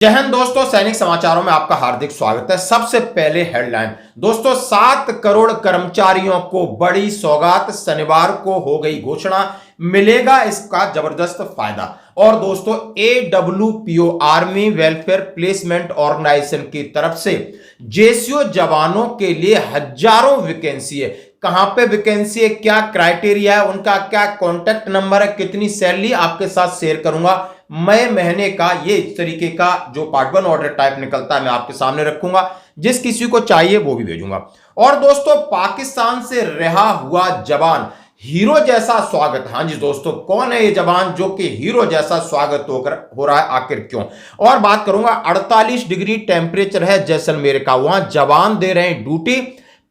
जय हिंद दोस्तों, सैनिक समाचारों में आपका हार्दिक स्वागत है। सबसे पहले हेडलाइन दोस्तों, 7 करोड़ कर्मचारियों को बड़ी सौगात, शनिवार को हो गई घोषणा, मिलेगा इसका जबरदस्त फायदा। और दोस्तों, AWPO army welfare placement organisation की तरफ से जेसीओ जवानों के लिए हजारों वैकेंसी है। कहां पे वैकेंसी है, क्या क्राइटेरिया है, उनका क्या कॉन्टेक्ट नंबर है, कितनी सैलरी, आपके साथ शेयर करूंगा। मैं महीने का ये इस तरीके का जो पार्ट 1 ऑर्डर टाइप निकलता है मैं आपके सामने रखूंगा, जिस किसी को चाहिए वो भी भेजूंगा। और दोस्तों, पाकिस्तान से रिहा हुआ जवान, हीरो जैसा स्वागत। हाँ जी दोस्तों, कौन है ये जवान जो कि हीरो जैसा स्वागत हो रहा है, आखिर क्यों? और बात करूंगा, 48 डिग्री टेम्परेचर है जैसलमेर का, वहां जवान दे रहे हैं ड्यूटी,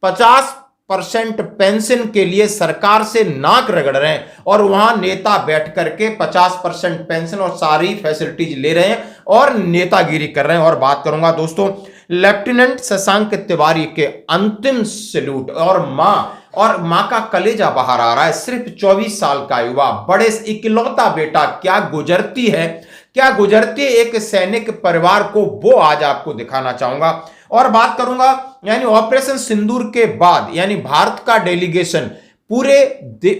50% पेंशन के लिए सरकार से नाक रगड़ रहे हैं, और वहां नेता बैठ करके 50% पेंशन और सारी फैसिलिटीज ले रहे हैं और नेतागिरी कर रहे हैं। और बात करूंगा दोस्तों, लेफ्टिनेंट शशांक तिवारी के अंतिम सैल्यूट, और मां का कलेजा बाहर आ रहा है। सिर्फ 24 साल का युवा, बड़े इकलौता बेटा, क्या गुजरती है एक सैनिक परिवार को, वो आज आपको दिखाना चाहूंगा। और बात करूंगा यानी ऑपरेशन सिंदूर के बाद यानी भारत का डेलीगेशन पूरे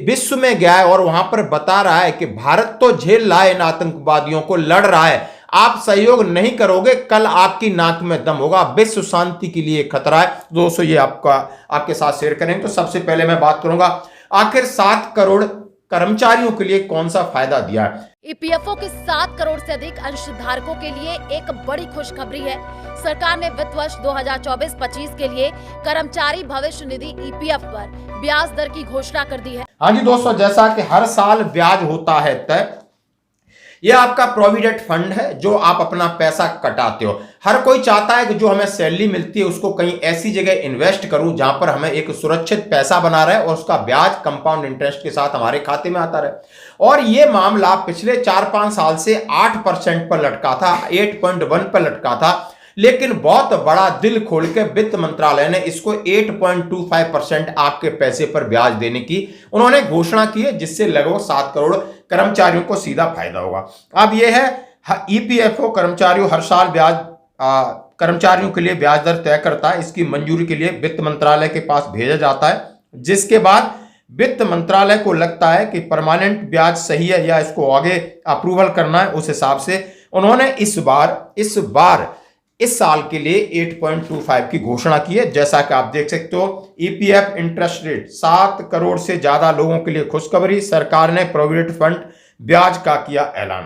विश्व में गया है और वहां पर बता रहा है कि भारत तो झेल रहा है, इन आतंकवादियों को लड़ रहा है, आप सहयोग नहीं करोगे, कल आपकी नाक में दम होगा, विश्व शांति के लिए खतरा है। दोस्तों, ये आपके साथ शेयर करेंगे। तो सबसे पहले मैं बात करूंगा, आखिर 7 करोड़ कर्मचारियों के लिए कौन सा फायदा दिया है। ईपीएफओ के 7 करोड़ से अधिक अंशधारकों के लिए एक बड़ी खुशखबरी है। सरकार ने वित्त वर्ष 2024-25 के लिए कर्मचारी भविष्य निधि ईपीएफ पर ब्याज दर की घोषणा कर दी है। हाँ जी दोस्तों, जैसा कि हर साल ब्याज होता है तय, यह आपका प्रोविडेंट फंड है जो आप अपना पैसा कटाते हो। हर कोई चाहता है कि जो हमें सैलरी मिलती है उसको कहीं ऐसी जगह इन्वेस्ट करूं जहां पर हमें एक सुरक्षित पैसा बना रहे और उसका ब्याज कंपाउंड इंटरेस्ट के साथ हमारे खाते में आता रहे। और यह मामला पिछले 4-5 साल से 8% पर लटका था, 8.1 पर लटका था, लेकिन बहुत बड़ा दिल खोल के वित्त मंत्रालय ने इसको 8.25% आपके पैसे पर ब्याज देने की उन्होंने घोषणा की है, जिससे लगभग 7 करोड़ कर्मचारियों को सीधा फायदा होगा। अब यह है ईपीएफओ कर्मचारियों हर साल कर्मचारियों के लिए ब्याज दर तय करता है। इसकी मंजूरी के लिए वित्त मंत्रालय के पास भेजा जाता है, जिसके बाद वित्त मंत्रालय को लगता है कि परमानेंट ब्याज सही है या इसको आगे अप्रूवल करना है। उस हिसाब से उन्होंने इस साल के लिए 8.25 की घोषणा की है। जैसा कि आप देख सकते हो, ईपीएफ इंटरेस्ट रेट 7 करोड़ से ज्यादा लोगों के लिए खुशखबरी, सरकार ने प्रोविडेंट फंड ब्याज का किया ऐलान।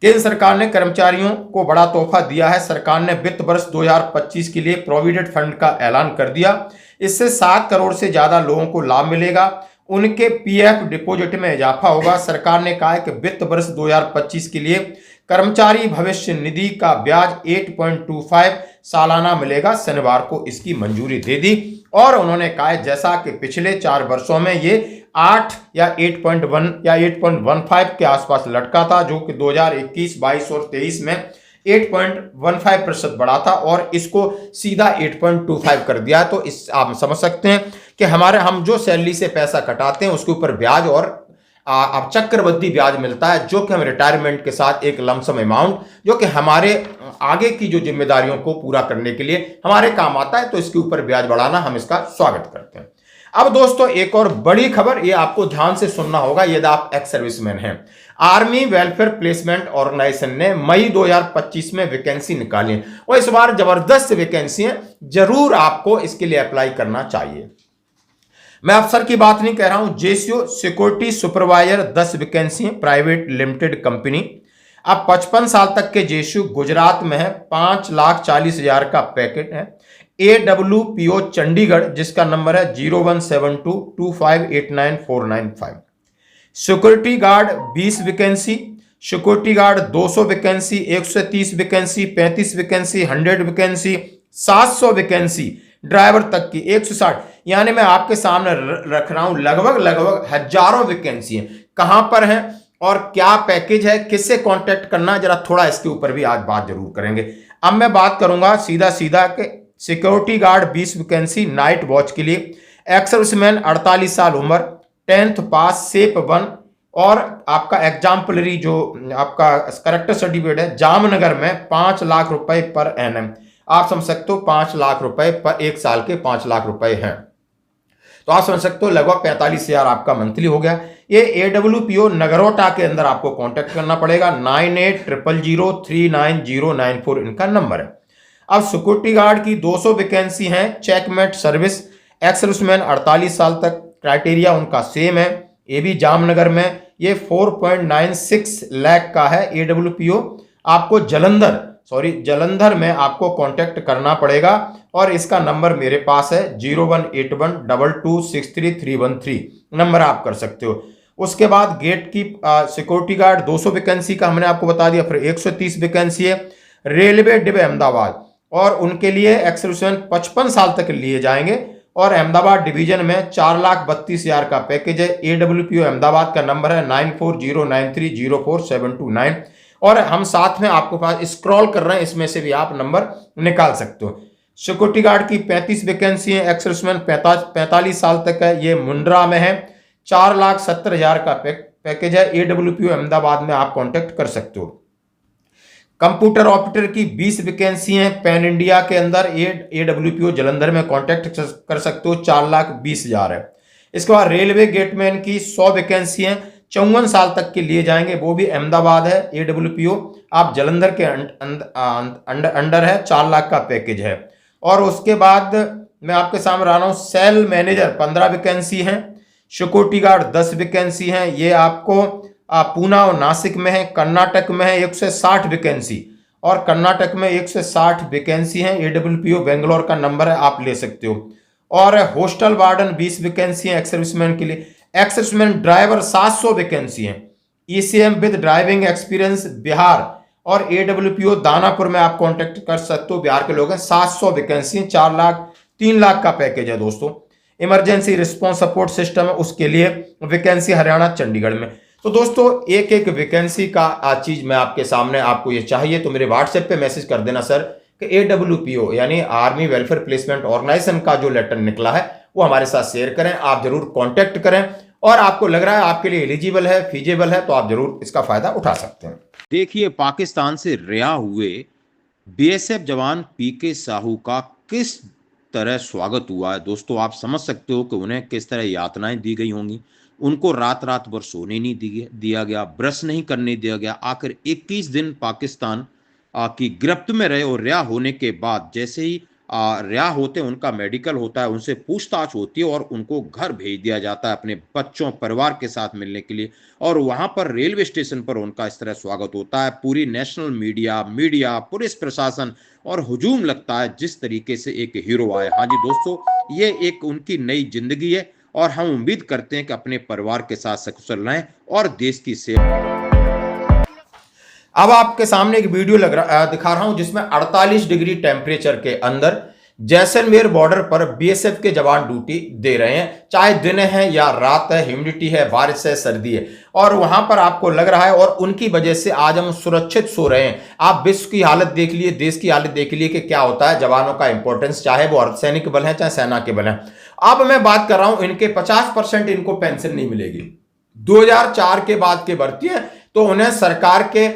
केंद्र सरकार ने कर्मचारियों को बड़ा तोहफा दिया है। सरकार ने वित्त वर्ष 2025 के लिए प्रोविडेंट फंड का ऐलान कर दिया। इससे 7 करोड़ से ज्यादा लोगों को लाभ मिलेगा, उनके पीएफ डिपॉजिट में इजाफा होगा। सरकार ने कहा है कि वित्त वर्ष 2025 के लिए कर्मचारी भविष्य निधि का ब्याज 8.25 सालाना मिलेगा। शनिवार को इसकी मंजूरी दे दी और उन्होंने कहा है, जैसा कि पिछले 4 वर्षों में ये 8 या 8.1 या 8.15 के आसपास लटका था, जो कि 2021, 22 और 23 में 8.15% बढ़ा था और इसको सीधा 8.25 कर दिया। तो इस आप समझ सकते हैं कि हम जो सैलरी से पैसा कटाते हैं उसके ऊपर ब्याज और अब चक्रवृद्धि ब्याज मिलता है, जो कि हम रिटायरमेंट के साथ एक लमसम अमाउंट जो कि हमारे आगे की जो जिम्मेदारियों को पूरा करने के लिए हमारे काम आता है। तो इसके ऊपर ब्याज बढ़ाना हम इसका स्वागत करते हैं। अब दोस्तों, एक और बड़ी खबर, ये आपको ध्यान से सुनना होगा यदि आप एक्स सर्विसमैन हैं। आर्मी वेलफेयर प्लेसमेंट ऑर्गेनाइजेशन ने मई 2025 में वैकेंसी निकाली और इस बार जबरदस्त वैकेंसी है, जरूर आपको इसके लिए अप्लाई करना चाहिए। मैं अफसर की बात नहीं कह रहा हूं, जेसीओ सिक्योरिटी सुपरवाइजर 10 वैकेंसी है, प्राइवेट लिमिटेड कंपनी। अब 55 साल तक के जेसीओ गुजरात में है, 5,40,000 का पैकेट है। AWPO चंडीगढ़, जिसका नंबर है 01722589,495। Security guard 20 vacancy, security guard 200 vacancy, 130 vacancy, 35 vacancy, 100 vacancy, 700 vacancy, driver तक की 160, यानी मैं आपके सामने रख रहा हूं लगभग हजारों वैकेंसी है। कहां पर है और क्या पैकेज है, किससे कांटेक्ट करना है, जरा थोड़ा इसके ऊपर भी आज बात जरूर करेंगे। अब मैं बात करूंगा सीधा कि security guard 20 vacancy night watch के लिए, एक्स सर्विसमैन 48 साल उम्र, 10th पास, शेप 1, और आपका एग्जाम्पलरी जो आपका करेक्टर सर्टिफिकेट है जामनगर में 5 लाख रुपए पर एनएम। आप समझ सकते हो 5 लाख रुपए पर 1 साल के 5 लाख रुपए हैं, तो आप समझ सकते हो लगभग 45,000 आपका मंथली हो गया। ये AWPO नगरोटा के अंदर आपको कांटेक्ट करना पड़ेगा। 9800039094 इनका नंबर है। अब सिक्योरिटी गार्ड की 200 वैकेंसी हैं। चेकमेट सर्विस एक्स सर्विसमैन 48 साल तक, क्राइटेरिया उनका सेम है। ये भी जामनगर में, ये 4.96 लाख का है। AWPO आपको जलंधर में आपको कांटेक्ट करना पड़ेगा और इसका नंबर मेरे पास है 0181226313 नंबर आप कर सकते हो। उसके बाद गेट की सिक्योरिटी गार्ड 200 वैकेंसी का हमने आपको बता दिया। फिर 130 वैकेंसी है रेलवे डिबे अहमदाबाद, और उनके लिए एक्स सर्विसमैन 55 साल तक लिए जाएंगे और अहमदाबाद डिवीजन में 4,32,000 का पैकेज है। AWPO अहमदाबाद का नंबर है 9409304729 और हम साथ में आपको पास स्क्रॉल कर रहे हैं, इसमें से भी आप नंबर निकाल सकते हो। सिक्योरिटी गार्ड की 35 वैकेंसी है। एक्स सर्विसमैन 45 साल तक है, ये मुंड्रा में है। 4,70,000 का पैकेज है। AWPO अहमदाबाद में आप कांटेक्ट कर सकते हो। कंप्यूटर ऑपरेटर की 20 वैकेंसी हैं पैन इंडिया के अंदर। AWPO जलंधर में कांटेक्ट कर सकते हो, 4,20,000 है। इसके बाद रेलवे गेटमैन की 100 वैकेंसी हैं, 54 साल तक के लिए जाएंगे, वो भी अहमदाबाद है। AWPO आप जलंधर के अंडर है, 4 लाख का पैकेज है। और उसके बाद मैं आपके सामने रहा हूँ सेल मैनेजर 15 वैकेंसी हैं। सिक्योरिटी गार्ड 10 वैकेंसी हैं, ये आपको पूना और नासिक में है। कर्नाटक में है 160 वैकेंसी, और कर्नाटक में 160 वैकेंसी हैं। AWPO बेंगलोर का नंबर है, आप ले सकते हो। और हॉस्टल वार्डन 20 वैकेंसी हैं एक्स सर्विसमैन के लिए। एक्स सर्विसमैन ड्राइवर 700 वैकेंसी हैं। ECM with driving experience Bihar और AWPO दानापुर में आप कांटेक्ट कर सकते हो, बिहार के लोग हैं। 700 वैकेंसी, 3 लाख का पैकेज है दोस्तों। इमरजेंसी रिस्पॉन्स सपोर्ट सिस्टम है, उसके लिए वैकेंसी हरियाणा चंडीगढ़ में। तो दोस्तों एक एक वैकेंसी का चीज मैं आपके सामने, आपको ये चाहिए तो मेरे व्हाट्सएप पे मैसेज कर देना सर कि AWPO यानी आर्मी वेलफेयर प्लेसमेंट ऑर्गेनाइजेशन का जो लेटर निकला है वो हमारे साथ शेयर करें। आप जरूर कांटेक्ट करें, और आपको लग रहा है आपके लिए एलिजिबल है, फीजेबल है, तो आप जरूर इसका फायदा उठा सकते हैं। देखिए पाकिस्तान से रिहा हुए BSF जवान PK साहू का किस तरह स्वागत हुआ है दोस्तों। आप समझ सकते हो कि उन्हें किस तरह यातनाएं दी गई होंगी। उनको रात रात भर सोने नहीं दिया गया, ब्रश नहीं करने दिया गया। आखिर 21 दिन पाकिस्तान की गिरफ्त में रहे और रिहा होने के बाद जैसे ही रिहा होते उनका मेडिकल होता है, उनसे पूछताछ होती है और उनको घर भेज दिया जाता है अपने बच्चों परिवार के साथ मिलने के लिए। और वहां पर रेलवे स्टेशन पर उनका इस तरह स्वागत होता है। पूरी नेशनल मीडिया पुलिस प्रशासन और हुजूम लगता है जिस तरीके से एक हीरो आए। हाँ जी दोस्तों, ये एक उनकी नई जिंदगी है और हम उम्मीद करते हैं कि अपने परिवार के साथ सकुशल रहें और देश की सेवा। अब आपके सामने एक वीडियो दिखा रहा हूं जिसमें 48 डिग्री टेम्परेचर के अंदर जैसलमेर बॉर्डर पर BSF के जवान ड्यूटी दे रहे हैं, चाहे दिन है या रात है, ह्यूमिडिटी है, बारिश है, सर्दी है, और वहां पर आपको लग रहा है और उनकी वजह से आज हम सुरक्षित सो रहे हैं। आप विश्व की हालत देख लिए, देश की हालत देख लिए कि क्या होता है जवानों का इंपॉर्टेंस, चाहे वो अर्धसैनिक बल है चाहे सेना के बल है। अब मैं बात कर रहा हूं इनके 50% इनको पेंशन नहीं मिलेगी। 2004 के बाद के भर्ती है तो उन्हें सरकार के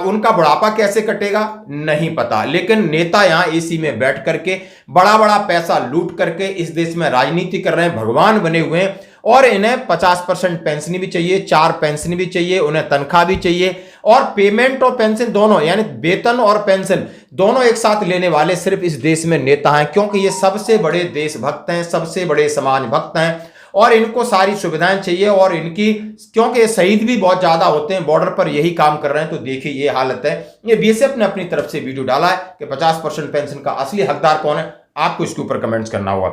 उनका बुढ़ापा कैसे कटेगा नहीं पता, लेकिन नेता यहां एसी में बैठ करके बड़ा बड़ा पैसा लूट करके इस देश में राजनीति कर रहे हैं, भगवान बने हुए हैं। और इन्हें 50% पेंशन भी चाहिए, 4 पेंशन भी चाहिए, उन्हें तनख्वाह भी चाहिए, और पेमेंट और पेंशन दोनों, यानी वेतन और पेंशन दोनों एक साथ लेने वाले सिर्फ इस देश में नेता हैं, क्योंकि ये सबसे बड़े देशभक्त हैं, सबसे बड़े समाज भक्त हैं, और इनको सारी सुविधाएं चाहिए। और इनकी क्योंकि शहीद भी बहुत ज्यादा होते हैं बॉर्डर पर, यही काम कर रहे हैं। तो देखिए ये हालत है। ये BSF ने अपनी तरफ से वीडियो डाला है कि 50% पेंशन का असली हकदार कौन है, आपको इसके ऊपर कमेंट्स करना होगा।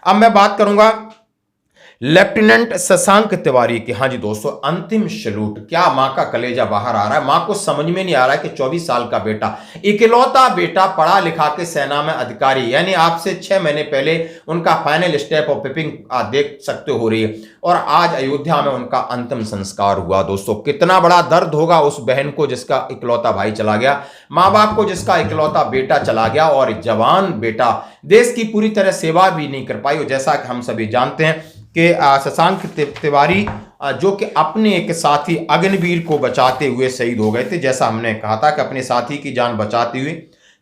अब मैं बात करूंगा लेफ्टिनेंट शशांक तिवारी की, हाँ जी दोस्तों, अंतिम सैल्यूट। क्या मां का कलेजा बाहर आ रहा है। मां को समझ में नहीं आ रहा है कि 24 साल का बेटा, इकलौता बेटा, पढ़ा लिखा के सेना में अधिकारी, यानी आपसे 6 महीने पहले उनका फाइनल स्टेप ऑफ पिपिंग देख सकते हो रही है, और आज अयोध्या में उनका अंतिम संस्कार हुआ। दोस्तों कितना बड़ा दर्द होगा उस बहन को जिसका इकलौता भाई चला गया, मां बाप को जिसका इकलौता बेटा चला गया, और जवान बेटा देश की पूरी तरह सेवा भी नहीं कर पाई। जैसा कि हम सभी जानते हैं कि शशांक तिवारी जो कि अपने एक साथी अग्निवीर को बचाते हुए शहीद हो गए थे। जैसा हमने कहा था कि अपने साथी की जान बचाते हुए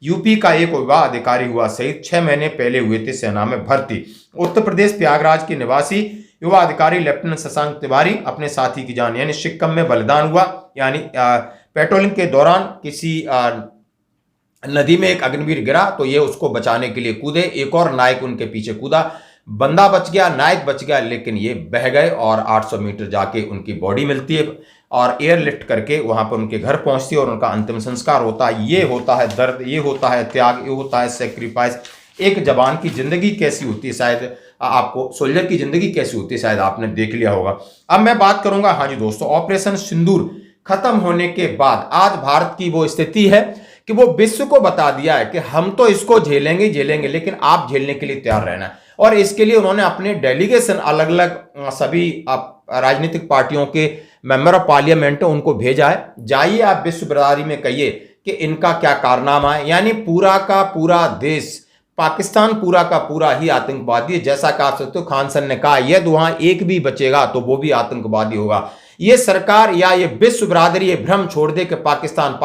यूपी का एक विवाह अधिकारी हुआ शहीद, 6 महीने पहले हुए थे सेना में भर्ती। उत्तर प्रदेश प्रयागराज के निवासी युवा अधिकारी लेफ्टिनेंट शशांक तिवारी अपने साथी की जान यानी सिक्किम में बलिदान हुआ, यानी पेट्रोलिंग के दौरान किसी नदी में एक अग्निवीर गिरा तो ये उसको बचाने के लिए कूदे, एक और नायक उनके पीछे कूदा, बंदा बच गया, नायक बच गया, लेकिन ये बह गए और 800 मीटर जाके उनकी बॉडी मिलती है और एयरलिफ्ट करके वहां पर उनके घर पहुंचती है और उनका अंतिम संस्कार होता है। ये होता है दर्द, ये होता है त्याग, ये होता है सेक्रीफाइस। एक जवान की जिंदगी कैसी होती है, शायद आपको सोल्जर की जिंदगी कैसी होती है शायद आपने देख लिया होगा। अब मैं बात करूंगा, हाँ जी दोस्तों, ऑपरेशन सिंदूर खत्म होने के बाद आज भारत की वो स्थिति है कि वो विश्व को बता दिया है कि हम तो इसको झेलेंगे, लेकिन आप झेलने के लिए तैयार रहना है। और इसके लिए उन्होंने अपने डेलीगेशन अलग अलग सभी राजनीतिक पार्टियों के मेंबर ऑफ पार्लियामेंट उनको भेजा है। जाइए आप विश्व बिरादरी में कहिए कि इनका क्या कारनामा है, यानी पूरा का पूरा देश, पाकिस्तान पूरा का पूरा ही आतंकवादी है। जैसा कि आप सकते हो खान सर ने कहा, यदि वहां एक भी बचेगा तो वो भी आतंकवादी होगा। ये सरकार या ये विश्व बिरादरी ये भ्रम छोड़ दे कि पाकिस्तान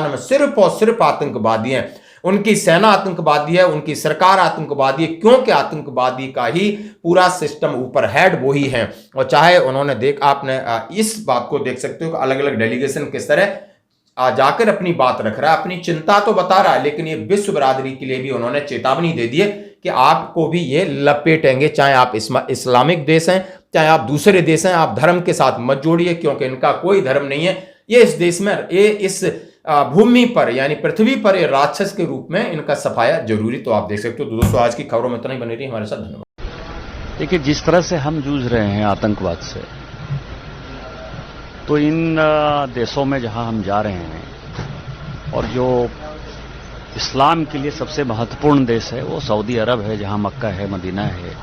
में सिर्फ और सिर्फ आतंकवादी हैं, उनकी सेना आतंकवादी है, उनकी सरकार आतंकवादी है, क्योंकि आतंकवादी का ही पूरा सिस्टम ऊपर हेड वही है। और चाहे उन्होंने आपने इस बात को देख सकते हो कि अलग अलग डेलीगेशन किस तरह जाकर अपनी बात रख रहा है, अपनी चिंता तो बता रहा है, लेकिन ये विश्व बिरादरी के लिए भी उन्होंने चेतावनी दे दी है कि आपको भी ये लपेटेंगे, चाहे आप इस्लामिक देश हैं, चाहे आप दूसरे देश हैं, आप धर्म के साथ मत जोड़िए, क्योंकि इनका कोई धर्म नहीं है। ये इस देश में, ये इस भूमि पर यानी पृथ्वी पर ये राक्षस के रूप में इनका सफाया जरूरी। तो आप देख सकते हो। तो दोस्तों आज की खबरों में इतना ही, बने रही हमारे साथ। धन्यवाद। देखिए, जिस तरह से हम जूझ रहे हैं आतंकवाद से, तो इन देशों में जहां हम जा रहे हैं, और जो इस्लाम के लिए सबसे महत्वपूर्ण देश है वो सऊदी अरब है, जहां मक्का है, मदीना है,